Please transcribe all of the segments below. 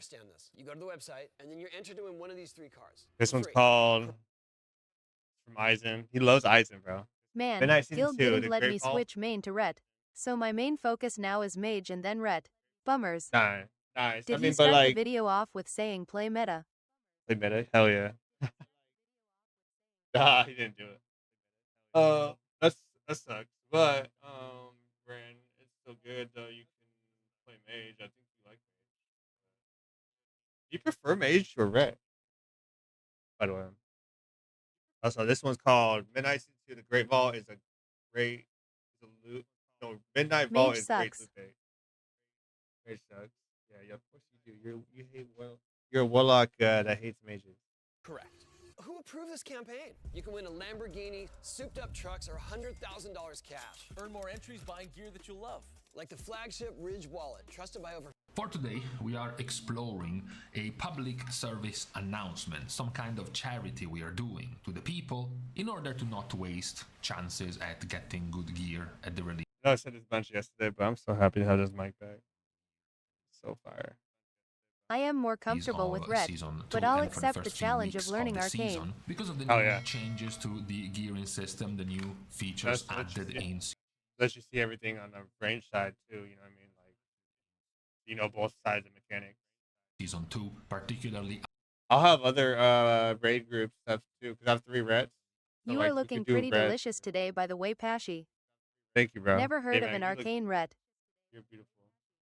understand this. You go to the website, and then you're entered to win one of these 3 cars. This For one's free. called from IZEN. He loves IZEN, bro. Man, Midnight Season Guild 2, didn't The let Great me Vault. switch main to ret. So my main focus now is mage and then ret. Bummers. Nice. I Did he mean, but start the like, video off with saying play meta? admit it. Hell yeah. Nah, he didn't do it. That's that sucks. But Brand, it's still good though. You can play mage. I think you like mage. Do you prefer mage or red? By the way. Also, this one's called Midnight Season 2. The Great Vault is a great. Is a loot. No, Midnight Vault Mage is great sucks. loot bait. Mage sucks. Yeah, of course you do. You hate you're a warlock that hates mages. Correct. Who approved this campaign? You can win a Lamborghini, souped up trucks, or $100,000 cash. Earn more entries buying gear that you love. Like the flagship Ridge wallet, trusted by over. For today, we are exploring a public service announcement, some kind of charity we are doing to the people in order to not waste chances at getting good gear at the release. I know I said this bunch yesterday, but I'm so happy to have this mic back. So fire. I am more comfortable with ret, but I'll accept the challenge of learning arcane. Because of the Oh, new yeah. changes to the gearing system, the new features added in Let you see everything on the range side too. You know what I mean? Like, you know both sides of mechanics. Season 2, particularly. I'll have other raid group stuff too because I have 3 reds. So, You like, are we looking could do pretty red. delicious today, by the way, Pashy. Thank you, bro. Never heard Hey, of man, an you look- arcane ret. You're beautiful.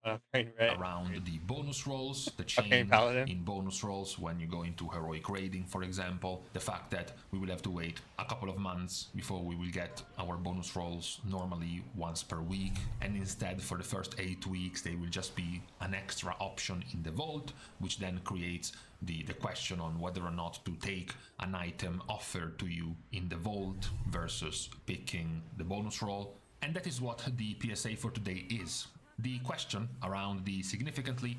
Arcane red. Around the bonus rolls, the Arcane change paladin. in bonus rolls when you go into heroic raiding, for example, the fact that we will have to wait a couple of months before we will get our bonus rolls normally once per week, and instead for the first 8 weeks they will just be an extra option in the vault, which then creates the question on whether or not to take an item offered to you in the vault versus picking the bonus roll. And that is what the PSA for today is. The question around the significantly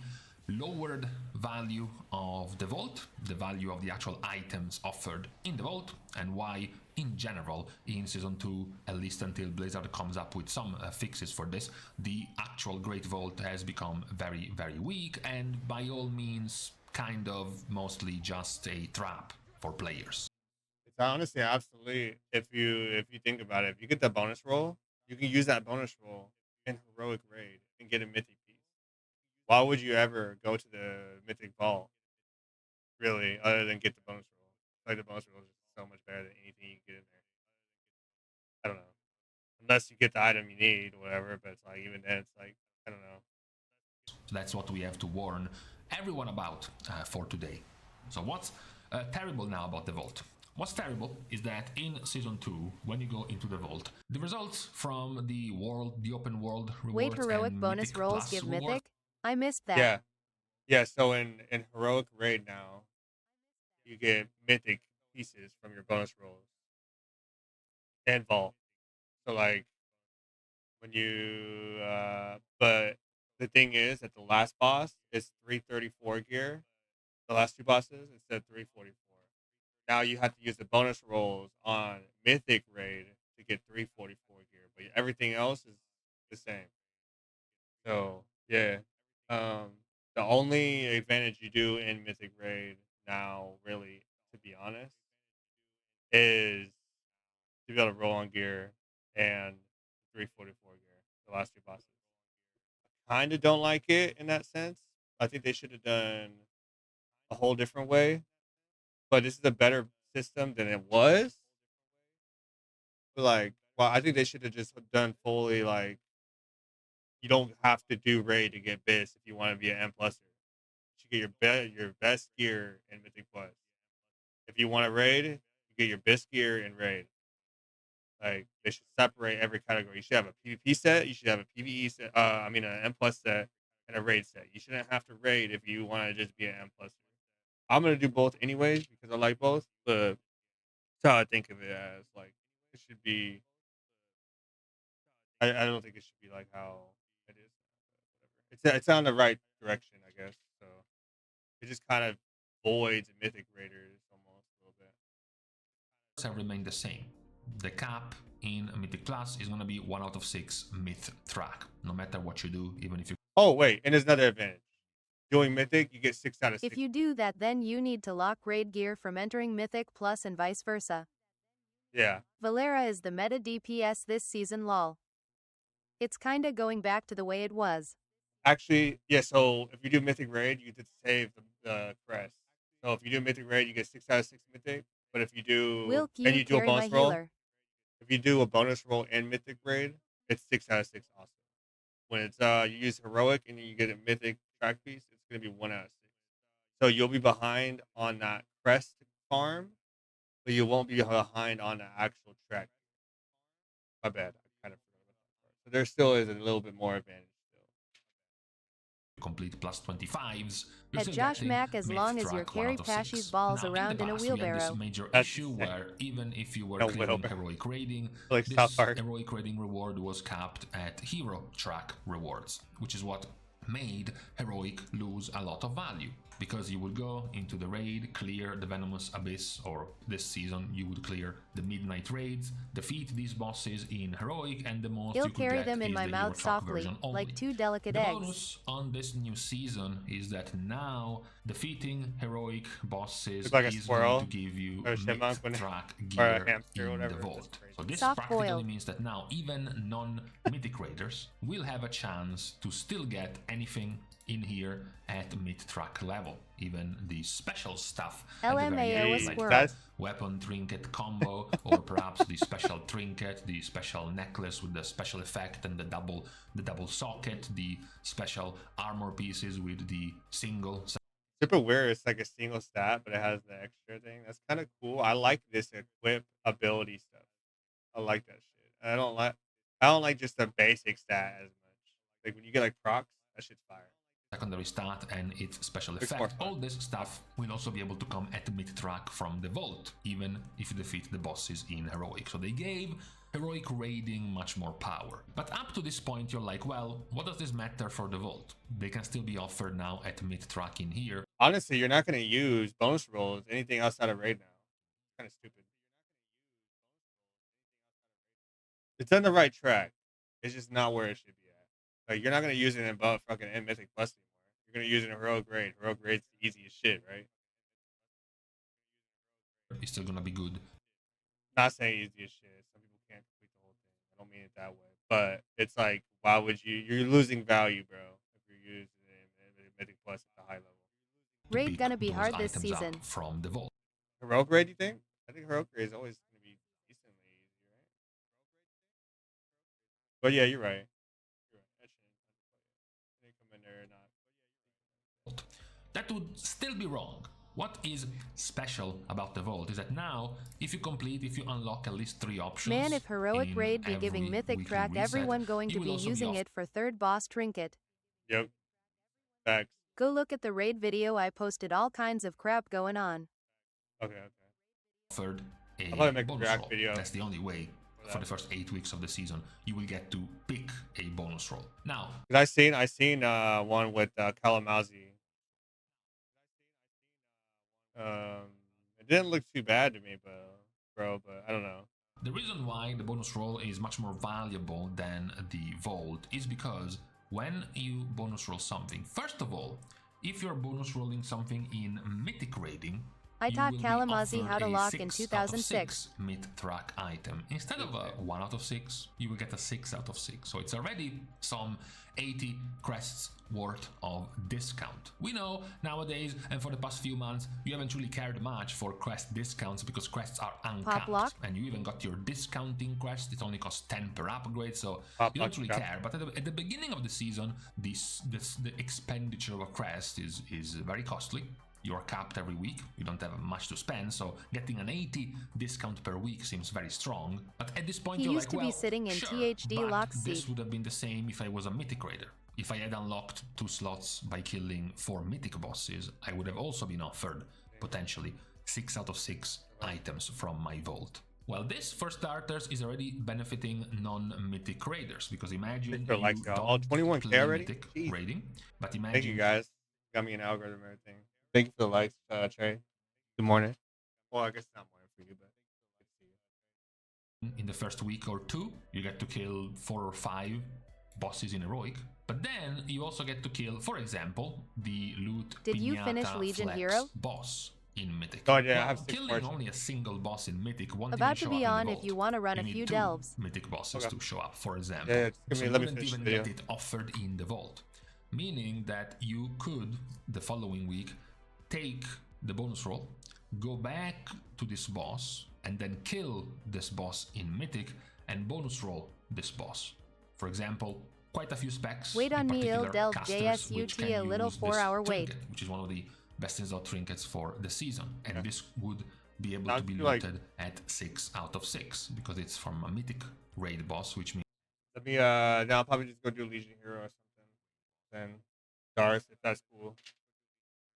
lowered value of the vault, the value of the actual items offered in the vault, and why in general in Season 2, at least until Blizzard comes up with some fixes for this, the actual Great Vault has become very, very weak and by all means kind of mostly just a trap for players. It's honestly absolutely if you think about it, if you get the bonus roll, you can use that bonus roll in heroic raid and get a mythic piece. Why would you ever go to the mythic vault really other than get the bonus roll? Like the bonus roll is just so much better than anything you can get in there. I don't know. Unless you get the item you need or whatever, but it's like even then it's like I don't know. So that's what we have to warn everyone about for today. So what's terrible now about the vault? What's terrible is that in Season 2, when you go into the vault, the results from the open world rewards Wait, heroic and bonus Mythic rolls Plus give rewards, mythic? I missed that. Yeah. Yeah, so in heroic raid now, you get mythic pieces from your bonus rolls and vault. So like when you but the thing is that the last boss is 334 gear. The last 2 bosses instead of 344. Now you have to use the bonus rolls on mythic raid to get 344 gear, but everything else is the same. So yeah, um, the only advantage you do in Mythic Raid now, really, to be honest, is to be able to roll on gear and 344 gear. The last 2 bosses. Kind of don't like it in that sense. I think they should have done a whole different way. But this is a better system than it was. But like, well, I think they should have just done fully like you don't have to do raid to get bis if you want to be an M pluser. You get your best gear in Mythic Plus. If you want to raid, you get your best gear in raid. Like they should separate every category. You should have a PvP set. You should have a PvE set. An M plus set and a raid set. You shouldn't have to raid if you want to just be an M plus. I'm gonna do both anyways because I like both. But that's how I think of it as like it should be. I don't think it should be like how it is. It's on the right direction, I guess. So it just kind of voids Mythic Raiders almost a little bit. have remained the same. The cap in Mythic Plus is going to be 1 out of 6 myth track, no matter what you do, even if you. Oh wait, and there's another advantage. doing Mythic, you get 6 out of 6. If you do that, then you need to lock raid gear from entering Mythic Plus and vice versa. Yeah. Valera is the meta DPS this season, lol. It's kinda going back to the way it was. Actually, yeah, so if you do Mythic Raid, you get to save the crest. So if you do Mythic Raid, you get 6 out of 6 Mythic. But if you do, Wilk, and you you do a carry my bonus roll, healer. if you do a bonus roll and Mythic Raid, it's 6 out of 6 also. When it's, you use Heroic and then you get a Mythic track piece, it's going to be 1 out of 6. So you'll be behind on that crest farm, but you won't be behind on the actual track. My bad. I kind of forgot about that part. So there still is a little bit more advantage still. Complete plus 25s. At Josh Mack, as long as you're carry Pashy's balls around in a wheelbarrow. We had this major That's issue insane. where even if you were No clearing wheelbarrow. heroic raiding, Like this South Park. heroic raiding reward was capped at hero track rewards, which is what made heroic lose a lot of value. Because you would go into the raid, clear the Venomous Abyss, or this season you would clear the Midnight Raids, defeat these bosses in heroic, and the most He'll you could carry get them in is my the mouth hero track softly, version only. like 2 delicate The eggs. bonus on this new season is that now defeating heroic bosses It's like a is squirrel going to give you or a chipmunk mid-track or a gear hamster or in whatever. the That's vault. crazy. So this Soft practically boiled. means that now even non-mythic raiders will have a chance to still get anything in here at mid-track level. Even the special stuff at the very LMAO end, a like squirrel. weapon trinket combo, or perhaps the special trinket, the special necklace with the special effect and the double socket, the special armor pieces with the single. Super weird. It's like a single stat, but it has the extra thing. That's kind of cool. I like this equip ability stuff. I like that shit. I don't like just the basic stat as much. Like when you get like procs, that shit's fire. Secondary stat and its special It's more effect. fun. All this stuff will also be able to come at mid-track from the vault, even if you defeat the bosses in heroic. So they gave heroic raiding much more power. But up to this point you're like, well, what does this matter for the vault? They can still be offered now at mid-track in here. Honestly, you're not going to use bonus rolls anything outside of raid now. It's kind of stupid. It's on the right track. It's just not where it should be at. Like you're not going to use it in above fucking M Mythic Plus anymore. You're going to use it in heroic raid. Heroic raid's the easiest shit, right? It's still gonna be good. Not saying easiest shit. Some people can't complete the whole thing. I don't mean it that way. But it's like, why would you? You're losing value, bro, if you're using it in Mythic Plus at the high level. Raid gonna be hard this Items up season. from the vault. Heroic raid, you think? I think heroic raid is always going to be decently easy, right? But yeah, you're right. You're right. That shit. They come in there or not. That would still be wrong. What is special about the vault is that now, if you unlock at least 3 options. Man, if heroic in raid be every giving mythic weekly track, reset, everyone going you to will be also using it for third boss trinket. Yep. Facts. Go look at the raid video I posted. All kinds of crap going on. Okay. offered a I'll probably make a bonus react roll. video That's the only way for the first 8 weeks of the season you will get to pick a bonus roll. Now, because I seen one with Kalamazoo. It didn't look too bad to me, but I don't know. the reason why the bonus roll is much more valuable than the vault is because when you bonus roll something, first of all, if you're bonus rolling something in mythic raiding, I taught you will be Kalamazoo offered how to a lock in 6 out of 2006. 6 mid-track item. Instead of a 1 out of 6, you will get a 6 out of 6. So it's already some 80 crests worth of discount. We know nowadays and for the past few months you haven't really cared much for crest discounts because crests are uncapped. lock? And you even got your discounting crest. It only costs 10 per upgrade, so Pop you lock don't really crest. care. But at the beginning of the season, the expenditure of a crest is very costly. You're capped every week, you don't have much to spend, so getting an 80 discount per week seems very strong. But at this point He you're used like, to be well, sitting in sure, THD but lock this seat. would have been the same if I was a mythic raider. If I had unlocked 2 slots by killing 4 mythic bosses, I would have also been offered, potentially, 6 out of 6 items from my vault. Well, this, for starters, is already benefiting non-mythic raiders, because imagine Thanks for you likes, y'all. don't Oh, 21K play already? mythic Jeez. raiding, but imagine Thank you guys. Got me an algorithm and everything. Thank you for the likes, Trey. Good morning. Well, I guess it's not morning for you, but good to see you. in the first week or 2, you get to kill 4 or 5 bosses in Heroic, but then you also get to kill, for example, the Loot Did you Piñata finish Legion Flex Hero? boss in Mythic. Oh, yeah, I Well, have 6 killing marches. only a single boss in Mythic won't About even to show be up on in the if vault. you want to run You a need few 2 delves. Mythic bosses Okay. to show up, for example. Yeah, just so let you me wouldn't finish even the video. get it offered in the vault, meaning that you could, the following week, take the bonus roll, go back to this boss, and then kill this boss in Mythic and bonus roll this boss. For example, quite a few specs, Wait on in me, particular ill delve casters, which JSUT, can a little use this 4-hour wait. trinket, which is one of the best in slot trinkets for the season, and Okay. this would be able Now to be I feel like- looted at 6 out of 6 because it's from a Mythic raid boss, which means Let me now I'll probably just go do Legion Hero or something. Then Darth, if that's cool.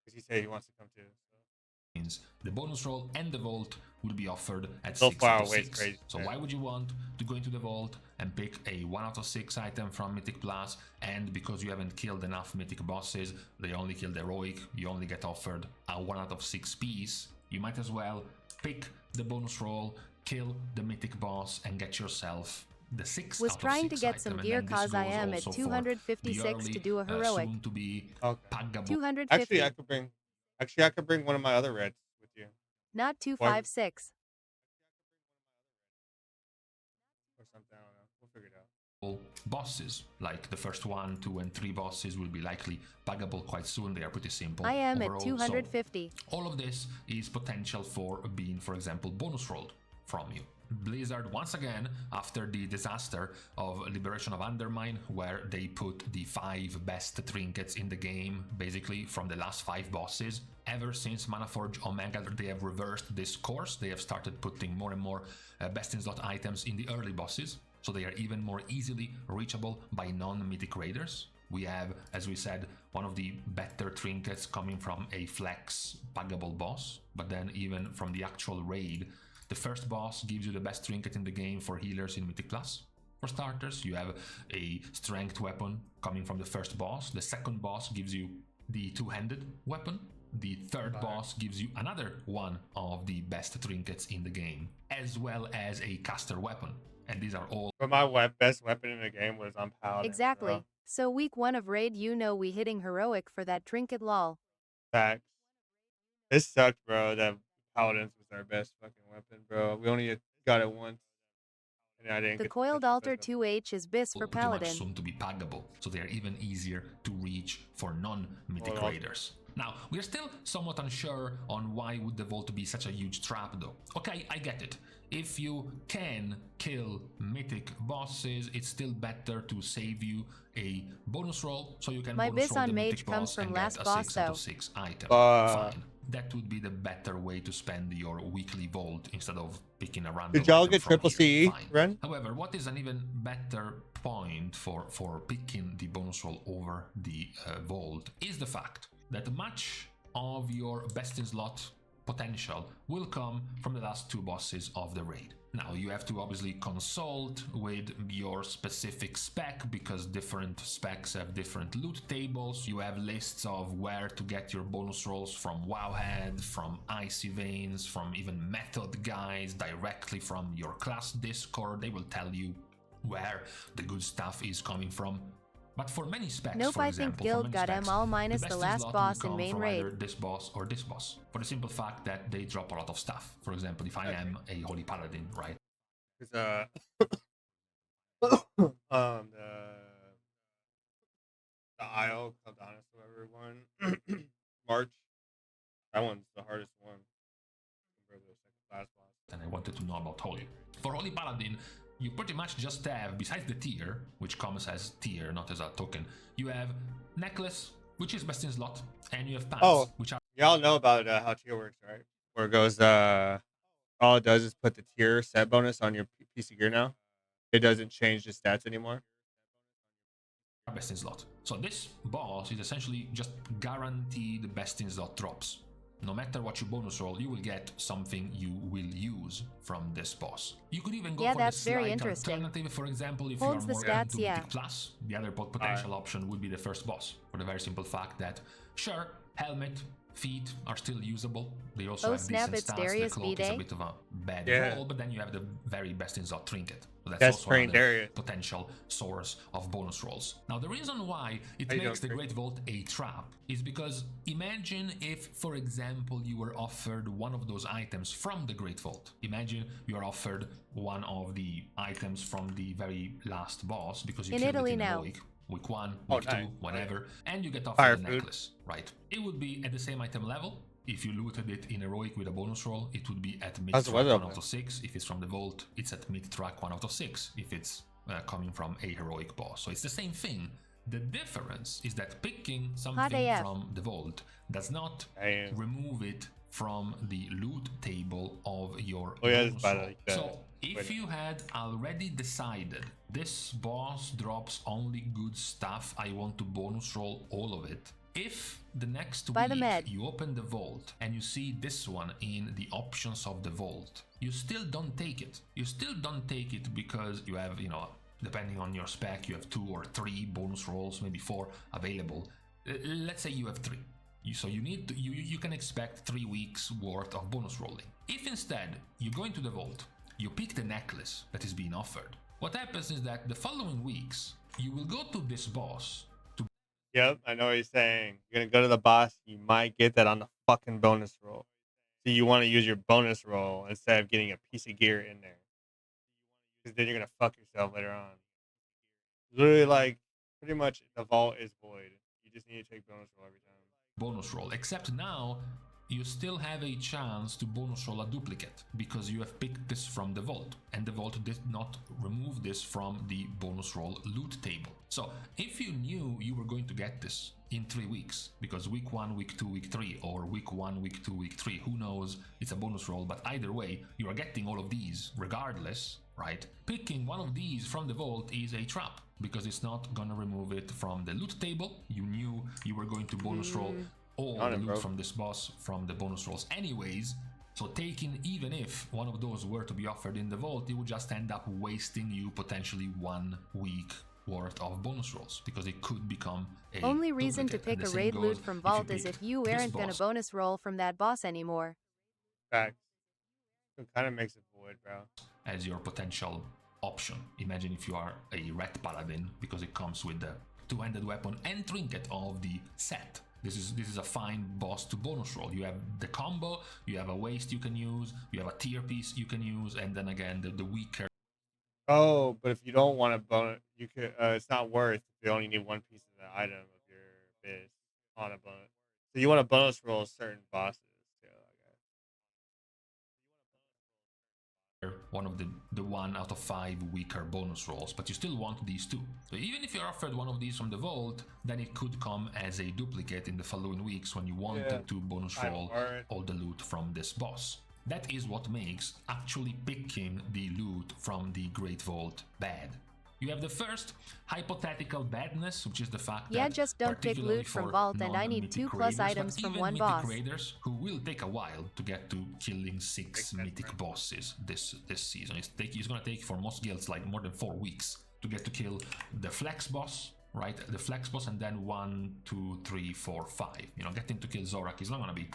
Because he said he wants to come too. So. the bonus roll and the vault will be offered at So 6 far out of away, it's 6. crazy. So Yeah. why would you want to go into the vault and pick a 1 out of 6 item from Mythic Plus, and because you haven't killed enough Mythic bosses, they only killed Heroic, you only get offered a 1 out of 6 piece, you might as well pick the bonus roll, kill the Mythic boss, and get yourself the 6 Was out trying of to 6 get some item. gear And then this cause I goes am at also for 256 the to do a early, heroic. soon to be Okay. paggable 250, I could bring one of my other reds with you. not 256. Or something, I don't know. We'll figure it out. bosses. Like the first 1, 2, and 3 bosses will be likely paggable quite soon. They are pretty simple. I am overall. at So 250. all of this is potential for being, for example, bonus rolled from you. Blizzard, once again, after the disaster of Liberation of Undermine, where they put the 5 best trinkets in the game, basically from the last 5 bosses, ever since Manaforge Omega, they have reversed this course. They have started putting more and more best in slot items in the early bosses, so they are even more easily reachable by non-mythic raiders. We have, as we said, one of the better trinkets coming from a flex paggable boss, but then even from the actual raid, the first boss gives you the best trinket in the game for healers in Mythic Plus. For starters, you have a strength weapon coming from the first boss. The second boss gives you the 2-handed weapon. The third boss gives you another one of the best trinkets in the game, as well as a caster weapon. And these are all But my best weapon in the game was on Paladin. Exactly. Bro. So week 1 of raid, you know we hitting heroic for that trinket lol. Facts. It sucked, bro. That Paladins was our best fucking weapon, bro. We only got it once. And I didn't The get to coiled touch it altar second. 2H is bis for pretty much paladin. soon to be paggable, so they are even easier to reach for non-mythic Oh, raiders. Now, we're still somewhat unsure on why would the vault be such a huge trap though. Okay, I get it. If you can kill mythic bosses, it's still better to save you a bonus roll, so you can My bonus bis roll on the mage mythic comes boss from and last get a boss, 6 out though. of 6 item. Uh, Fine. That would be the better way to spend your weekly vault instead of picking a random Did y'all item get from triple here. CE, Fine. Ren? However, what is an even better point for picking the bonus roll over the vault is the fact that much of your best in slot potential will come from the last 2 bosses of the raid. Now, you have to obviously consult with your specific spec because different specs have different loot tables. You have lists of where to get your bonus rolls from Wowhead, from Icy Veins, from even method guys, directly from your class Discord. They will tell you where the good stuff is coming from. But for many specs, Nope, for I example, think for Guild many got specs, M all minus the the best in last slot boss will in come main from raid. either this boss or this boss, for the simple fact that they drop a lot of stuff. For example, if I am a Holy Paladin, right? Because the Isle of Adonis, whoever won March. That one's the hardest one compared to the second class boss. And I wanted to know about Holy. For Holy Paladin, you pretty much just have, besides the tier, which comes as tier, not as a token, you have Necklace, which is best in slot, and you have Pants, Oh. which are Y'all know about how tier works, right? Where it goes, all it does is put the tier set bonus on your PC gear now. It doesn't change the stats anymore. best in slot. So this boss is essentially just guaranteed best in slot drops. No matter what you bonus roll, you will get something you will use from this boss. You could even go Yeah, for that's the very slight interesting. alternative, for example, if Holds you the are more stats, into yeah. Mythic Plus. The other potential option would be the first boss, for the very simple fact that, sure, helmet, feet are still usable. They also Oh, have snap, decent it's stats. The Darius cloak is a B-Day. bit of a bad Yeah. roll, but then you have the very best in slot trinket. So that's That's also trained another area. potential source of bonus rolls. Now, the reason why it How you makes the doing, Great Vault a trap is because imagine if, for example, you were offered one of those items from the Great Vault. Imagine you are offered one of the items from the very last boss because you In killed Italy it in now. week 1, Oh, week 2, nice. whatever, and you get offered Fire a food. necklace, right? It would be at the same item level. If you looted it in heroic with a bonus roll, it would be at mid How's the track weather 1 up out there? of 6. If it's from the vault, it's at mid track 1 out of 6. If it's coming from a heroic boss. So it's the same thing. The difference is that picking something AF. from the vault does not Damn. remove it from the loot table of your Oh, yeah, it's bonus bad roll. like that. So if you had already decided this boss drops only good stuff, I want to bonus roll all of it. If the next By the week med. you open the vault and you see this one in the options of the vault, you still don't take it. You still don't take it because you have, you know, depending on your spec, you have 2 or 3 bonus rolls, maybe 4 available. Let's say you have 3. So you need to, you can expect 3 weeks worth of bonus rolling. If instead you go into the vault, you pick the necklace that is being offered, what happens is that the following weeks you will go to this boss. Yep, I know what you're saying. You're gonna go to the boss, you might get that on the fucking bonus roll. So you want to use your bonus roll instead of getting a piece of gear in there. Because then you're gonna fuck yourself later on. Literally, like, pretty much the vault is void. You just need to take bonus roll every time. Bonus roll, except now you still have a chance to bonus roll a duplicate because you have picked this from the vault, and the vault did not remove this from the bonus roll loot table. So if you knew you were going to get this in 3 weeks, because week 1, week 2, week 3, or week 1, week 2, week 3, who knows, it's a bonus roll, but either way you are getting all of these regardless, right? Picking one of these from the vault is a trap because it's not gonna remove it from the loot table. You knew you were going to bonus roll all the loot from this boss from the bonus rolls anyways, so taking, even if one of those were to be offered in the vault, it would just end up wasting you potentially 1 week worth of bonus rolls because it could become a Only reason to duplicate. pick And a the same raid goes loot from vault is if picked you this aren't gonna boss. bonus roll from that boss anymore. Facts. It kind of makes it void, bro. As your potential option. Imagine if you are a red paladin because it comes with the two-handed weapon and trinket of the set. This is a fine boss to bonus roll. You have the combo, you have a waist you can use, you have a tier piece you can use, and then again the weaker. Oh, but if you don't want to bonus, you could. It's not worth if you only need one piece of the item of your base on a bonus. So you want to bonus roll certain bosses too, I guess. One of the 1 out of 5 weaker bonus rolls, but you still want these 2. So even if you're offered one of these from the vault, then it could come as a duplicate in the following weeks when you wanted to bonus roll all the loot from this boss. That is what makes actually picking the loot from the Great Vault bad. You have the first hypothetical badness, which is the fact that just don't pick particularly loot from for vault, and I need non-mythic 2+ raiders, items but from even one mythic boss. raiders who will take a while to get to killing 6 mythic bosses this season. It's going to take for most guilds like more than 4 weeks to get to kill the flex boss, right? The flex boss, and then 1, 2, 3, 4, 5. You know, getting to kill Zorak is not going to be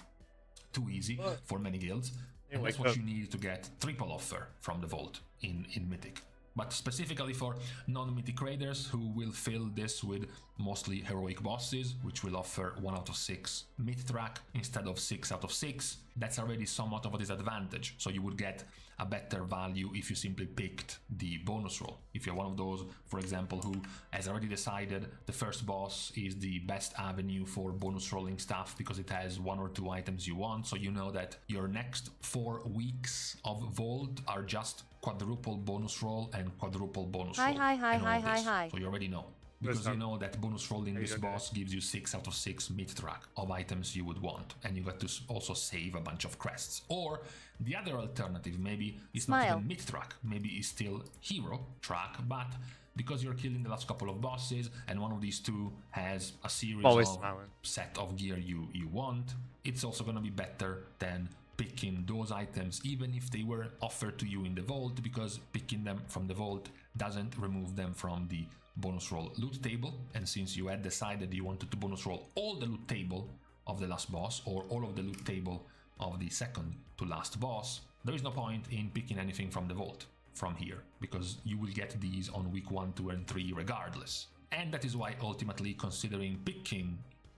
too easy for many guilds. And that's what you need to get triple offer from the vault in Mythic. But specifically for non-mythic raiders who will fill this with mostly heroic bosses, which will offer 1 out of 6 mid-track instead of 6 out of 6, that's already somewhat of a disadvantage. So you would get a better value if you simply picked the bonus roll. If you're one of those, for example, who has already decided the first boss is the best avenue for bonus rolling stuff because it has 1 or 2 items you want, so you know that your next 4 weeks of Vault are just quadruple bonus roll and quadruple bonus roll. Hi. So you already know. Because you know that bonus rolling this boss gives you 6 out of 6 mid-track of items you would want, and you got to also save a bunch of crests. Or the other alternative, maybe it's not even mid-track, maybe it's still hero track, but because you're killing the last couple of bosses and one of these 2 has a series of set of gear you want, it's also going to be better than picking those items even if they were offered to you in the vault, because picking them from the vault doesn't remove them from the bonus roll loot table. And since you had decided you wanted to bonus roll all the loot table of the last boss or all of the loot table of the second to last boss, there is no point in picking anything from the vault. from here, because you will get these on week 1, 2, and 3 regardless. And that is why ultimately considering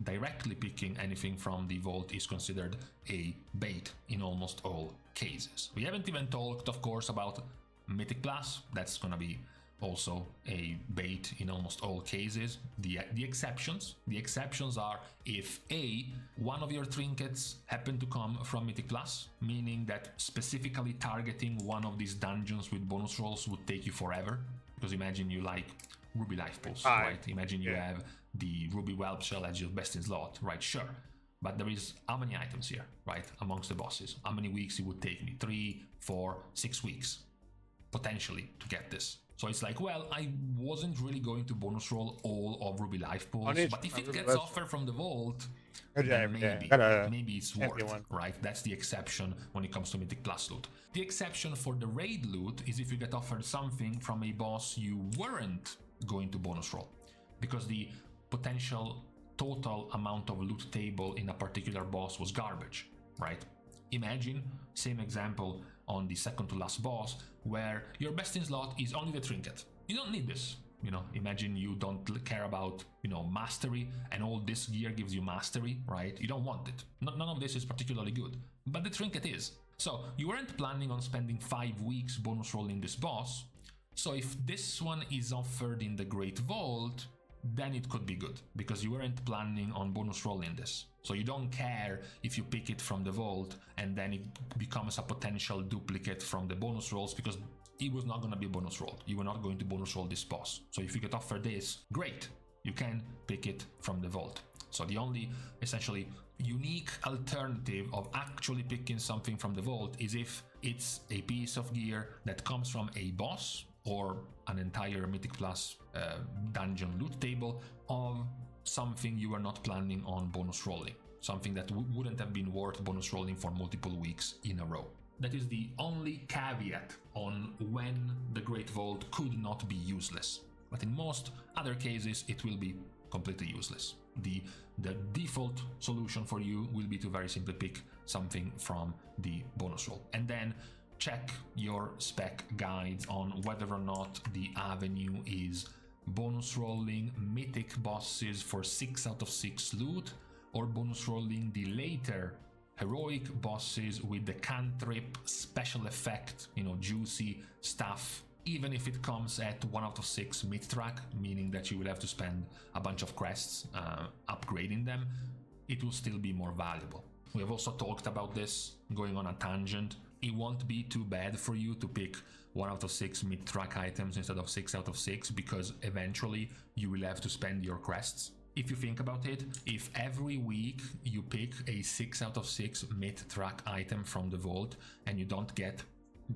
directly picking anything from the vault is considered a bait in almost all cases. We haven't even talked, of course, about Mythic Plus. That's gonna be also a bait in almost all cases. The exceptions are if one of your trinkets happen to come from Mythic Plus, meaning that specifically targeting one of these dungeons with bonus rolls would take you forever, because imagine you like Ruby Life Pulse, right? Imagine you have the Ruby Whelp Shell as your best in slot, right? Sure. But there is how many items here, right? Amongst the bosses. How many weeks it would take me? 3, 4, 6 weeks, potentially, to get this. So it's like, well, I wasn't really going to bonus roll all of Ruby Life Pulse, but if it gets offered from the vault, then maybe it's worth, right? That's the exception when it comes to Mythic Plus loot. The exception for the raid loot is if you get offered something from a boss you weren't going to bonus roll, because the potential total amount of loot table in a particular boss was garbage, right? Imagine, same example on the second to last boss, where your best in slot is only the trinket. You don't need this. Imagine you don't care about, mastery, and all this gear gives you mastery, right? You don't want it. None of this is particularly good, but the trinket is. So you weren't planning on spending 5 weeks bonus rolling this boss. So if this one is offered in the Great Vault, then it could be good, because you weren't planning on bonus rolling this. So you don't care if you pick it from the vault and then it becomes a potential duplicate from the bonus rolls, because it was not going to be bonus rolled. You were not going to bonus roll this boss. So if you get offered this, great, you can pick it from the vault. So the only essentially unique alternative of actually picking something from the vault is if it's a piece of gear that comes from a boss or an entire Mythic Plus dungeon loot table of something you were not planning on bonus rolling, something that wouldn't have been worth bonus rolling for multiple weeks in a row. That is the only caveat on when the Great Vault could not be useless, but in most other cases it will be completely useless. The default solution for you will be to very simply pick something from the bonus roll, and then check your spec guides on whether or not the avenue is bonus rolling mythic bosses for 6 out of 6 loot, or bonus rolling the later heroic bosses with the cantrip special effect, juicy stuff, even if it comes at 1 out of 6 mid-track, meaning that you will have to spend a bunch of crests upgrading them, it will still be more valuable. We have also talked about this, going on a tangent. It won't be too bad for you to pick 1 out of 6 mid-track items instead of 6 out of 6, because eventually you will have to spend your crests. If you think about it, if every week you pick a 6 out of 6 mid-track item from the vault and you don't get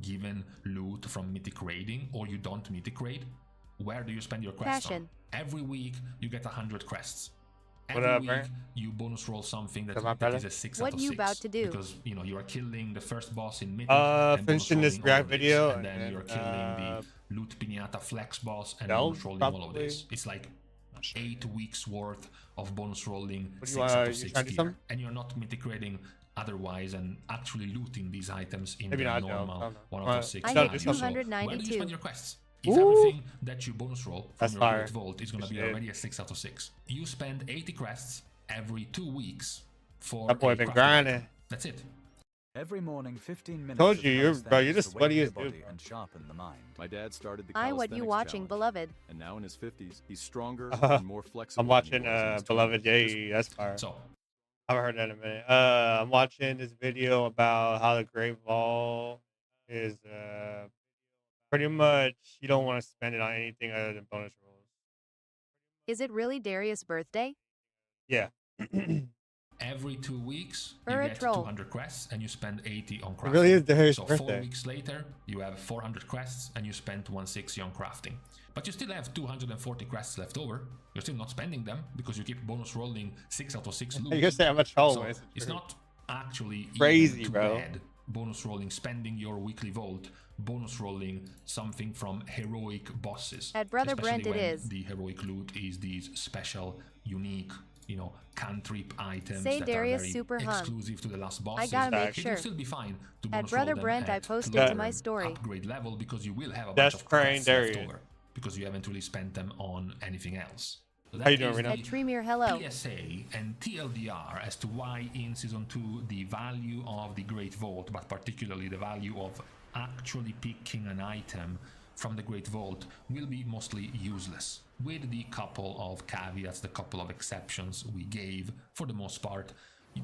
given loot from mythic raiding, or you don't mythic raid, where do you spend your crests on? Every week you get 100 crests. Every week you bonus roll something that is a 6 out of 6. What you about to do? Because you are killing the first boss in mythic and finishing this react video, and then you're killing the loot pinata flex boss and bonus rolling all of this. It's like 8 weeks worth of bonus rolling 6 out of 6 gear, and you're not mythic raiding otherwise and actually looting these items in the normal 1 out of 6. I hit 292. Where do you spend your quests? If everything that you bonus roll from your Great Vault is going to be already a 6 out of 6, you spend 80 crests every 2 weeks for that boy been grinding. That's it. Every morning, 15 minutes. Told you, you're the sweatiest dude. And sharpen the mind. My dad started the What you watching, beloved? And now in his 50s, he's stronger and more flexible. I'm watching Beloved. Yay, that's fire. So, I haven't heard that in a minute. I'm watching this video about how the Great Vault is pretty much you don't want to spend it on anything other than bonus rolls. Is it really Darius' birthday? Yeah. every 2 weeks you get 200 quests and you spend 80 on crafting. It really is Darius' birthday. 4 weeks later you have 400 quests and you spend 160 on crafting. But you still have 240 quests left over. You're still not spending them because you keep bonus rolling 6 out of 6 loot. You're gonna say I'm a troll. So it's not actually crazy, even too bro. bad bonus rolling, spending your weekly vault, bonus rolling something from heroic bosses. At Brother especially Brent it when is. the heroic loot is these special, unique you know, cantrip items Say that Darius are very super hung. exclusive to the last bosses. I gotta make It sure. will still be fine to At bonus Brother roll them Brent, I at posted lower to my story. upgrade level, because you will have a bunch That's of praying credits left Darius. over because you haven't really spent them on anything else. So How you that doing, is Rena? the At Tremere, hello. PSA and TLDR as to why in Season 2 the value of the Great Vault, but particularly the value of actually picking an item from the Great Vault, will be mostly useless, with the couple of caveats, the couple of exceptions we gave. For the most part,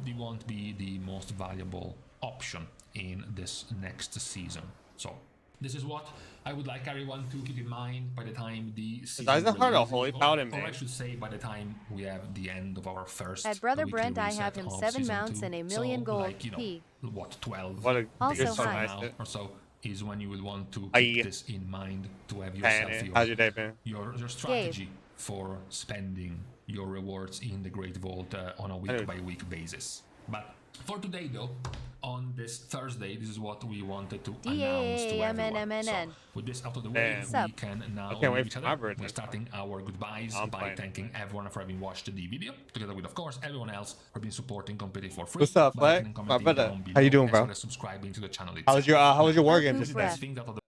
they won't be the most valuable option in this next season. So this is what I would like everyone to keep in mind by the time the season Eisenhower a releases, holy paladin, or I man? should say by the time we have the end of our first At Brother weekly Brent, I reset have him of 7 season mounts 2. and a million So, gold. like, you know, P. what, 12 What a Also days hi. from nice now it. or so is when you will want to Aye. keep this in mind to have yourself Hey, how's your day been? your strategy for spending your rewards in the Great Vault on a week-by-week basis. But for today, though, on this Thursday, this is what we wanted to announce to everyone. So with this out of the way, Man. we can now I can't wait leave each for my other. birthday. We're starting our goodbyes I'm by playing. thanking everyone for having watched the video, together with, of course, everyone else for being supporting completely for free. What's up, by Fleck? liking and My commenting brother. down below, How you doing, as bro? well as subscribing to the channel How was itself. your war Now, game poop today? breath. Things out of the